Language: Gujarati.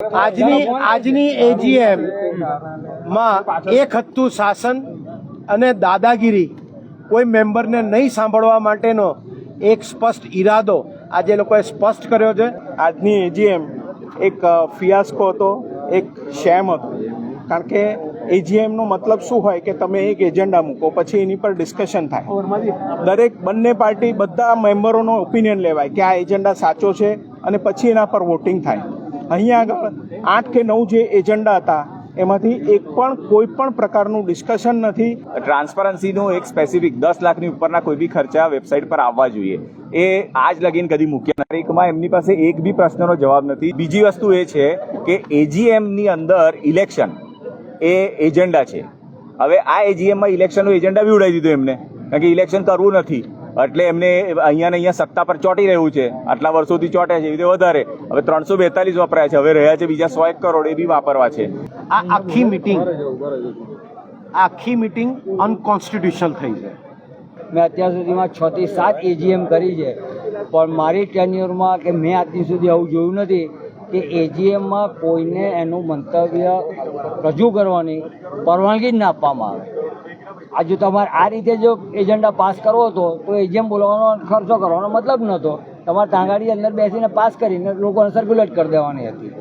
આજની એજીએમ માં એક હત્તું શાસન અને દાદાગીરી કોઈ મેમ્બરને નહીં સાંભળવા માટેનો એક સ્પષ્ટ ઈરાદો આજે લોકોએ સ્પષ્ટ કર્યો છે। આજની એજીએમ એક ફિયાસ્કો હતો, એક શેમ હતો, કારણ કે એજીએમનો મતલબ શું હોય કે તમે એક એજન્ડા મૂકો, પછી એની પર ડિસ્કશન થાય, દરેક બંને પાર્ટી બધા મેમ્બરોનો ઓપિનિયન લેવાય કે આ એજન્ડા સાચો છે અને પછી એના પર વોટિંગ થાય। અહીંયા આગળ 8 કે 9 જે એજન્ડા હતા એમાંથી એક પણ કોઈ પણ પ્રકારનું ડિસ્કશન નથી। ટ્રાન્સપરન્સીનું એક સ્પેસિફિક 10 લાખની ઉપરના કોઈ બી ખર્ચા વેબસાઇટ પર આવવા જોઈએ, એ આજ લગીન કદી મૂક્યા નથી। તારીખમાં એમની પાસે એક બી પ્રશ્નનો જવાબ નથી। બીજી વસ્તુ એ છે કે એજીએમની અંદર ઇલેક્શન એ એજન્ડા છે। હવે આ એજીએમમાં ઇલેક્શનનો એજન્ડા બી ઉડાવી દીધો એમને, કારણ કે ઇલેક્શન કરવું નથી એટલે એમને અહીંયા ને અહીંયા સત્તા પર ચોંટી રહ્યું છે, આટલા વર્ષોથી ચોંટે છે, એ રીતે વધારે હવે 342 વપરાય છે, હવે રહ્યા છે બીજા 101 કરોડ એ બી વાપરવા છે। આ આખી મીટિંગ અનકોન્સ્ટિટ્યુશનલ થઈ છે। મેં અત્યાર સુધીમાં 6 થી 7 એજીએમ કરી છે, પણ મારી ટેન્યુરમાં કે મેં આજ સુધી આવું જોયું નથી કે એજીએમમાં કોઈને એનું મંતવ્ય રજૂ કરવાની પરવાનગી જ ના આપવામાં આવે। આજે તમારે આ રીતે જો એજન્ડા પાસ કરવો હતો તો એજીએમ બોલાવવાનો ખર્ચો કરવાનો મતલબ નહોતો, તમારે તાંગાડી અંદર બેસીને પાસ કરીને લોકોને સર્ક્યુલેટ કરી દેવાની હતી।